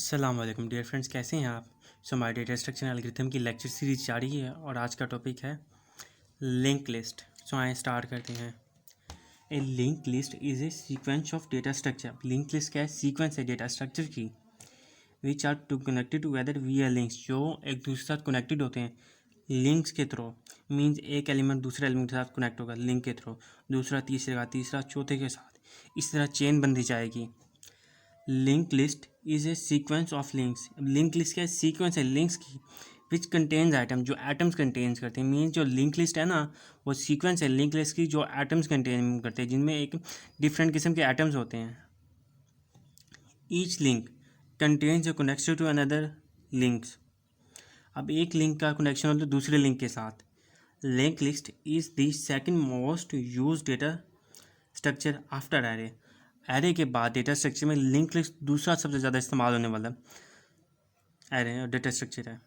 अस्सलाम वालेकुम dear friends, कैसे हैं आप। हमारी डेटा स्ट्रक्चर एल्गोरिथम की लेक्चर सीरीज जारी है और आज का टॉपिक है लिंक लिस्ट। आइए स्टार्ट करते हैं। A link list is a sequence of data structure. Link list क्या है? सीक्वेंस है डेटा स्ट्रक्चर की which are to connected together we are links, जो एक दूसरे के साथ कनेक्टेड होते हैं लिंक्स के थ्रू। मीन्स एक एलिमेंट दूसरे एलिमेंट के साथ कनेक्ट होगा लिंक के थ्रू, दूसरा तीसरे का, तीसरा चौथे के साथ, इस तरह चेन बनती जाएगी। Link list is A sequence of links. Link list क्या है? सीक्वेंस है लिंक्स की विच कंटेन्स आइटम, जो एटम्स कंटेन्स करते हैं। मीन्स जो लिंक लिस्ट है ना, वो सीक्वेंस है लिंक लिस्ट की जो एटम्स कंटेन करते हैं, जिनमें एक डिफरेंट किस्म के एटम्स होते हैं। Each link contains a connection to another links. अब एक लिंक का कनेक्शन होता है दूसरे लिंक के साथ। Link list is the second most use data structure after array. Array के बाद डेटा स्ट्रक्चर में लिंक लिस्ट दूसरा सबसे ज़्यादा इस्तेमाल होने वाला एरे और डेटा स्ट्रक्चर है।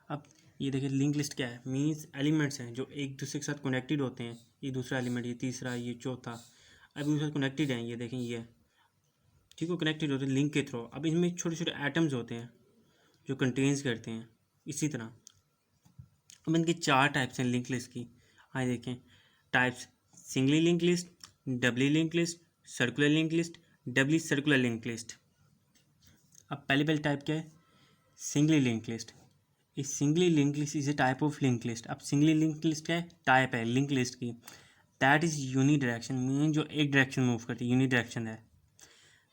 अब ये देखिए लिंक लिस्ट क्या है? मीन्स एलिमेंट्स हैं जो एक दूसरे के साथ कनेक्टेड होते हैं। ये दूसरा एलिमेंट, ये तीसरा, ये चौथा, अब इनके साथ कनेक्टेड हैं। ये देखें, ये ठीक है, कनेक्टेड होते हैं लिंक के थ्रू। अब इसमें छोटे छोटे एटम्स होते हैं जो कंटेन्स करते हैं इसी तरह। अब इनके चार टाइप्स हैं लिंक लिस्ट की। आइए देखें types: singly link list, doubly link list, circular link list, doubly circular link list. अब पहले टाइप क्या है? Singly link list. इस singly link list is a type of link list. अब सिंगली लिंक लिस्ट क्या है? टाइप है link list की that is uni direction. Mean जो एक डायरेक्शन मूव करती है, यूनी डायरेक्शन है।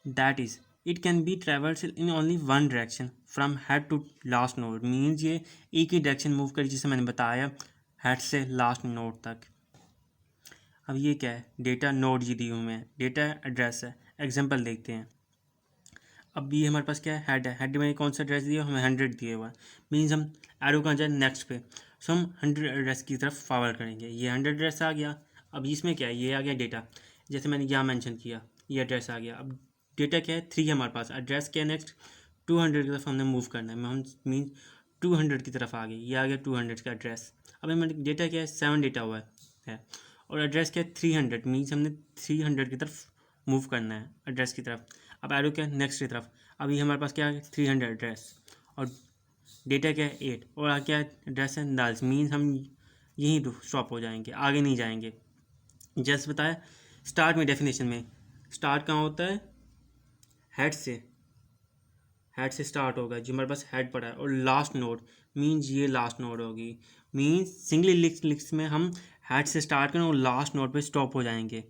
That is it can be travels in only one direction from head to last node. Means ये एक ही डायरेक्शन मूव करी, जिसे मैंने बताया हेड से लास्ट नोड तक। अब ये क्या है? डेटा नोड जी दी हुई है, डेटा एड्रेस है। एग्जांपल देखते हैं। अब ये हमारे पास क्या है? हेड है। हेड में कौन सा एड्रेस दिया? हमें 100 दिया हुआ है। मीन्स हम एरो कहाँ जाए? नेक्स्ट पे। सो हम 100 एड्रेस की तरफ फॉरवर्ड करेंगे। ये 100 एड्रेस आ गया। अब इसमें क्या है? ये आ गया डेटा, जैसे मैंने यहाँ मेंशन किया, ये एड्रेस आ गया। अब डेटा क्या है? 3 है हमारे पास। एड्रेस क्या है? नेक्स्ट 200 की तरफ हमने मूव करना है। हम मीन 200 की तरफ आ गए। ये आ गया 200 का एड्रेस। अब हमारे डेटा क्या है? 7 डेटा हुआ है और एड्रेस क्या है? 300। मीन्स हमने 300 की तरफ मूव करना है एड्रेस की तरफ। अब एरो क्या है? नेक्स्ट की तरफ। अभी हमारे पास क्या है? 300 एड्रेस और डेटा क्या है? 8 और क्या है? एड्रेस है 10। मीन्स हम यहीं स्टॉप हो जाएंगे, आगे नहीं जाएंगे। जस्ट बताया स्टार्ट में, डेफिनेशन में स्टार्ट कहाँ होता है? हेड से। हेड से स्टार्ट होगा जो हमारे पास हेड पड़ा है। और लास्ट नोड मीन्स ये लास्ट नोड होगी। मीन्स सिंगली लिस्ट में हम हेड से स्टार्ट करें और लास्ट नोड पे स्टॉप हो जाएंगे।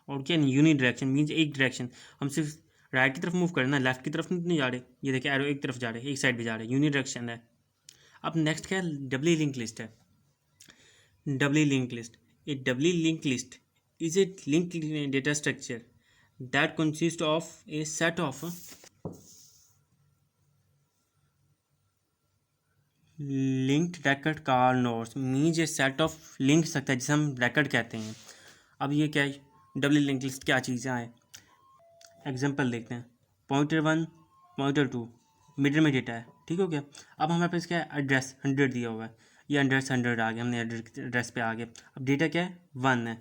और क्या? यूनी डायरेक्शन मीन्स एक डायरेक्शन। हम सिर्फ राइट की तरफ मूव करें ना, लेफ्ट की तरफ नहीं जा रहे। ये देखिए एरो एक तरफ जा रहे, एक साइड भी जा रहे, यूनी डायरेक्शन है। अब नेक्स्ट क्या है? डबली लिंक लिस्ट है। Doubly link list, a doubly link list is a link data structure that consist of a set of linked record कार नोड्स। मीन्स ये सेट ऑफ लिंक सकता है जिसे हम record कहते हैं। अब ये क्या है? डबली लिंक लिस्ट क्या चीज़ें आए? एग्जांपल देखते हैं। (1) (2) मिडिल में डेटा है, ठीक हो गया। अब हमारे पास क्या है? एड्रेस 100 दिया हुआ है। ये एड्रेस 100 आ गया, हमने एड्रेस पे आ गए। अब डेटा क्या है? 1 है।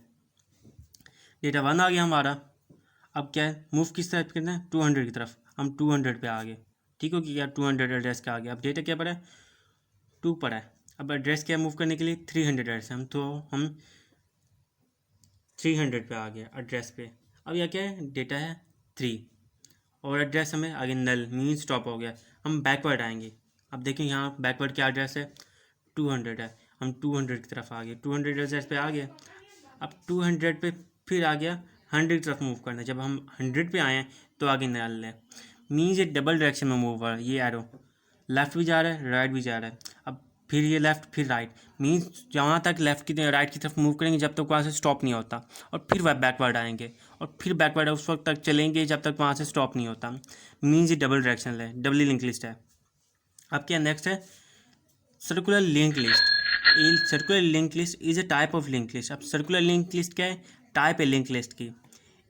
डेटा 1 आ गया हमारा। अब क्या है? मूव किस तरफ करना है? 200 की तरफ। हम 200 पे आ गए, ठीक हो गया। 200 एड्रेस का आ गया। अब डेटा क्या पड़ा है? 2 पड़ा है। अब एड्रेस क्या मूव करने के लिए? 300 एड्रेस हम 300 पे आ गया एड्रेस पे। अब यह क्या है? डेटा है 3 और एड्रेस हमें आगे नल मीन स्टॉप हो गया। हम बैकवर्ड आएंगे। अब देखिए यहाँ बैकवर्ड क्या एड्रेस है? 200 है। हम 200 की तरफ आ गए, 200 एड्रेस पे आ गए। अब 200 पे फिर आ गया 100 की तरफ मूव करना है। जब हम 100 पे आए हैं तो आगे नल है। मीन्स ये डबल डायरेक्शन में मूव हो रहा है। ये एरो लेफ्ट भी जा रहा है, राइट भी जा रहा है। अब फिर ये लेफ्ट, फिर राइट। मीन्स जहाँ तक लेफ्ट की राइट की तरफ मूव करेंगे जब तक वहाँ से स्टॉप नहीं होता, और फिर वह बैकवर्ड आएंगे और फिर बैकवर्ड उस वक्त तक चलेंगे जब तक वहाँ से स्टॉप नहीं होता। मीन्स ये डबल डायरेक्शनल है, डबली लिंक लिस्ट है। अब क्या नेक्स्ट है? Circular link list. Circular link list is a type of link list. अब सर्कुलर लिंक लिस्ट क्या है? टाइप है लिंक लिस्ट की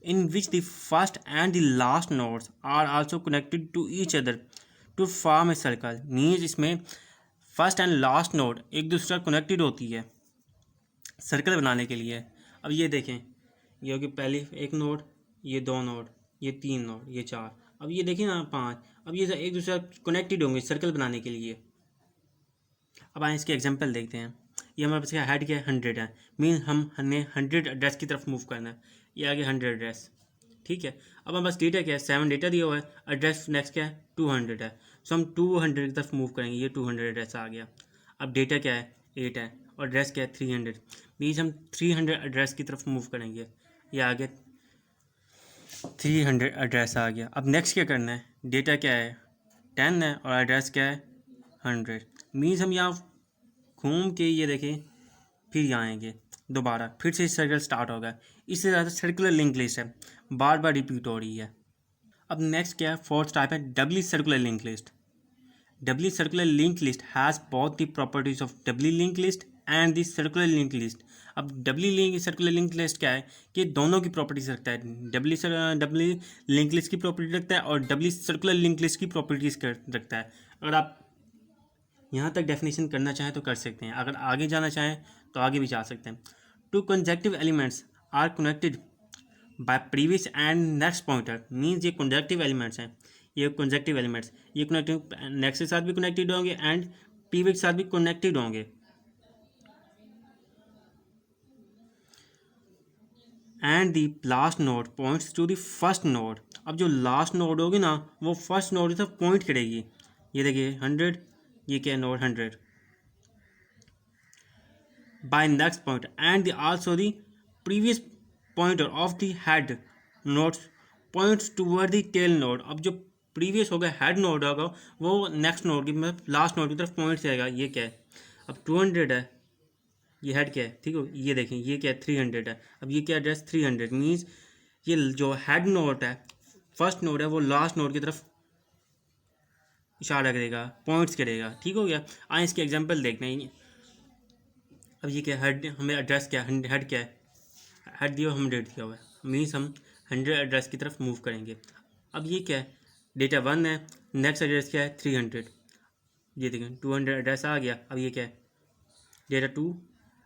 in which the first and the last nodes are also connected to each other to form a circle. Means इसमें first and last node एक दूसरे से connected होती है सर्कल बनाने के लिए। अब ये देखें, ये होगी पहली एक नोड, ये 2 नोड, ये 3 नोड, ये 4। अब ये देखिए ना 5, अब ये एक दूसरे कनेक्टेड होंगे सर्कल बनाने के लिए। अब आए इसके एग्जांपल देखते हैं। ये हमारे पास क्या हेड क्या है 100 है, मीन हमें 100 एड्रेस की तरफ मूव करना है। ये आगे 100 एड्रेस, ठीक है। अब हमारे पास डेटा क्या है 7 डेटा दिया हुआ है, एड्रेस नेक्स्ट क्या है 200 है, सो हम 200 की तरफ मूव करेंगे। ये 200 एड्रेस आ गया। अब डेटा क्या है 8 है और एड्रेस क्या है 300, मीन्स हम 300 एड्रेस की तरफ मूव करेंगे। ये आ गया 300 एड्रेस आ गया। अब नेक्स्ट क्या करना है, डेटा क्या है 10 है और एड्रेस क्या है 100, मीन्स हम यहाँ घूम के ये देखें फिर यहाँ आएंगे दोबारा, फिर से सर्कल स्टार्ट होगा। इससे ज़्यादा सर्कुलर लिंक लिस्ट है, बार बार रिपीट हो रही है। अब नेक्स्ट क्या है, फोर्थ टाइप है doubly circular link list. Doubly circular link list has both the properties of doubly link list and the circular link list. अब doubly link circular link list क्या है कि दोनों की प्रॉपर्टीज रखता है। डबली लिंक लिस्ट की प्रॉपर्टी रखता है और डबली सर्कुलर लिंक लिस्ट की प्रॉपर्टीज रखता है। अगर आप यहाँ तक डेफिनेशन करना चाहें तो कर सकते हैं, अगर आगे जाना चाहें तो आगे भी जा सकते हैं। Two consecutive elements are connected by previous and next pointer, means ये कंजेक्टिव एलिमेंट्स हैं। ये कंजेक्टिव एलिमेंट्स ये कनेक्टिव नेक्स्ट के साथ भी कनेक्टेड होंगे एंड प्रीवियस के साथ भी कनेक्टेड होंगे। And the last node points to the first node. अब जो लास्ट नोड होगी ना वो फर्स्ट नोड की तरफ पॉइंट करेगी। ये देखिए 100, ये क्या node 100 by next point and also the previous pointer of the head nodes points toward the tail node। अब जो प्रीवियस होगा हेड नोड होगा वो नेक्स्ट नोड की मतलब लास्ट नोड की तरफ पॉइंट जाएगा। ये क्या है अब 200 है, ये हेड क्या है ठीक है। ये देखें ये क्या है 300 है। अब ये क्या एड्रेस 300 मीन्स ये जो हेड नोड है फर्स्ट नोड है वो लास्ट नोड की तरफ इशारा करेगा, पॉइंट्स करेगा। ठीक हो गया। आए इसके एग्जांपल देखते हैं। अब ये क्या हेड हमें एड्रेस क्या है, हेड क्या है हेड दिया हम डेट दिया हुआ है, मीन्स हम 100 एड्रेस की तरफ मूव करेंगे। अब ये क्या है डेटा 1 है, नेक्स्ट एड्रेस क्या है 300। ये देखें 200 एड्रेस आ गया। अब ये क्या है डेटा 2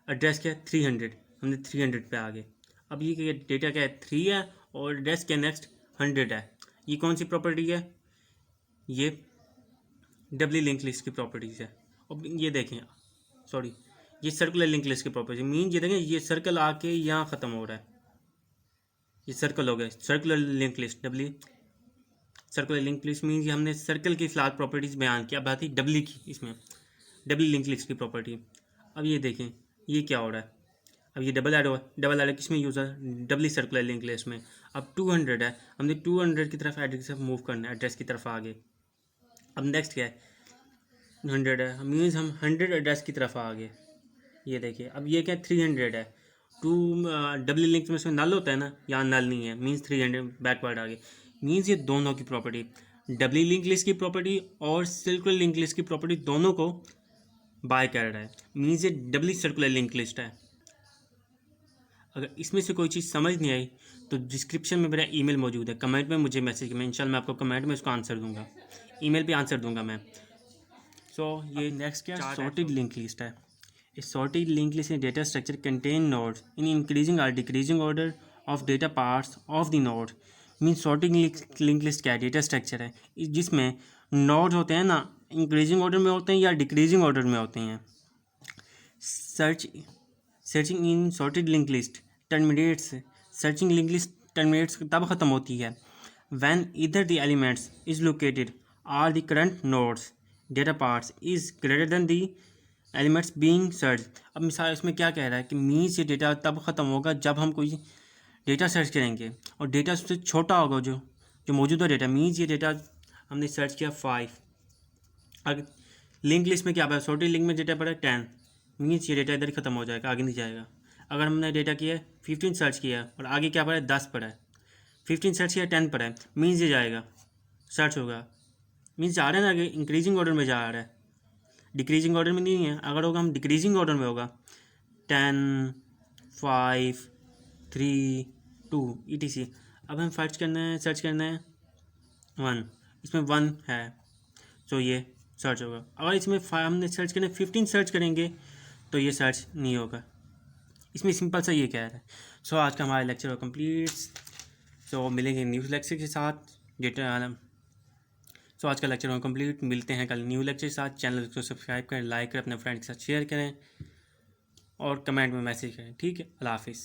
एड्रेस क्या है 300, हमने 300 पे आ गए। अब ये क्या डेटा क्या है 3 है और एड्रेस क्या नेक्स्ट 100 है। ये कौन सी प्रॉपर्टी है, ये डबली लिंक लिस्ट की प्रॉपर्टीज़ है। अब ये देखें सॉरी ये सर्कुलर लिंक लिस्ट की प्रॉपर्टी मीन ये देखें ये सर्कल आके यहाँ ख़त्म हो रहा है, ये सर्कल हो गया circular link list. Doubly circular link list mean ये हमने सर्कल की फिलहाल प्रॉपर्टीज़ बयान किया। अब बात है डबली की, इसमें डबली लिंक लिस्ट की प्रॉपर्टी। अब ये देखें ये क्या हो रहा है, अब ये डबल ऐड हुआ, डबल ऐड किस में यूज़ है डबली सर्कुलर लिंक लिस्ट में। अब 200 है, हमने 200 की तरफ एड्रेस मूव करना है, एड्रेस की तरफ आगे। अब नेक्स्ट क्या है 100 है, मीन्स हम 100 एड्रेस की तरफ आ गए। ये देखिए अब ये क्या 300 है, टू डबली लिंक में से नल होता है ना, यहाँ नल नहीं है मीन्स 300 बैकवर्ड आ गए। मीन्स ये दोनों की प्रॉपर्टी डबली लिंक लिस्ट की प्रॉपर्टी और सर्कुलर लिंक लिस्ट की प्रॉपर्टी दोनों को बाय कर रहा है, मीन्स ये डबली सर्कुलर लिंक लिस्ट है। अगर इसमें से कोई चीज़ समझ नहीं आई तो डिस्क्रिप्शन में मेरा ईमेल मौजूद है, कमेंट में मुझे मैसेज करें, इंशाल्लाह मैं आपको कमेंट में उसका आंसर दूंगा, ईमेल पे आंसर दूंगा मैं। सो ये नेक्स्ट क्या सॉर्टेड लिंक लिस्ट है। A sorted linked list in data structure contain nodes in increasing or decreasing order of data parts of the node। Means sorting linked list क्या है data structure है जिसमें nodes होते हैं ना increasing order में होते हैं या डिक्रीजिंग ऑर्डर में होते हैं। सर्चिंग इन sorted link list terminates, searching link list terminates तब ख़त्म होती है when either the elements is located or the current nodes data parts is greater than the elements being search. अब मिसाल इसमें क्या कह रहा है कि मीन्स ये डेटा तब ख़त्म होगा जब हम कोई डेटा सर्च करेंगे और डेटा उससे छोटा होगा जो जो मौजूदा डेटा। मीन्स ये डेटा हमने सर्च किया 5, अगर लिंक लिस्ट में क्या पड़ा सॉर्टेड लिंक में डेटा पड़ा 10, मीन्स ये डेटा इधर ही ख़त्म हो जाएगा आगे नहीं जाएगा। अगर हमने डेटा किया 15 सर्च किया और आगे क्या पड़ा है 10 पड़ा है, 15 सर्च किया 10 पड़ा है, मीन्स ये जाएगा सर्च होगा, मीन्स जा रहा है ना आगे इंक्रीजिंग ऑर्डर में जा रहा है, डिक्रीजिंग ऑर्डर में नहीं है। अगर होगा हम डिक्रीजिंग ऑर्डर में होगा 10, 5, 3, 2 etc। अब हम सर्च करना है 1, इसमें 1 है तो ये सर्च होगा। अगर इसमें हमने सर्च करना है 15 सर्च करेंगे तो ये सर्च नहीं होगा। इसमें सिंपल सा ये कह रहा है। सो आज का हमारा लेक्चर कंप्लीट। सो मिलेंगे न्यूज़ लेक्चर के साथ डेटा सो आज का लेक्चर हम कंप्लीट, मिलते हैं कल न्यू लेक्चर के साथ। चैनल को सब्सक्राइब करें, लाइक करें, अपने फ्रेंड के साथ शेयर करें और कमेंट में मैसेज करें। ठीक है, अल्लाह हाफिज़।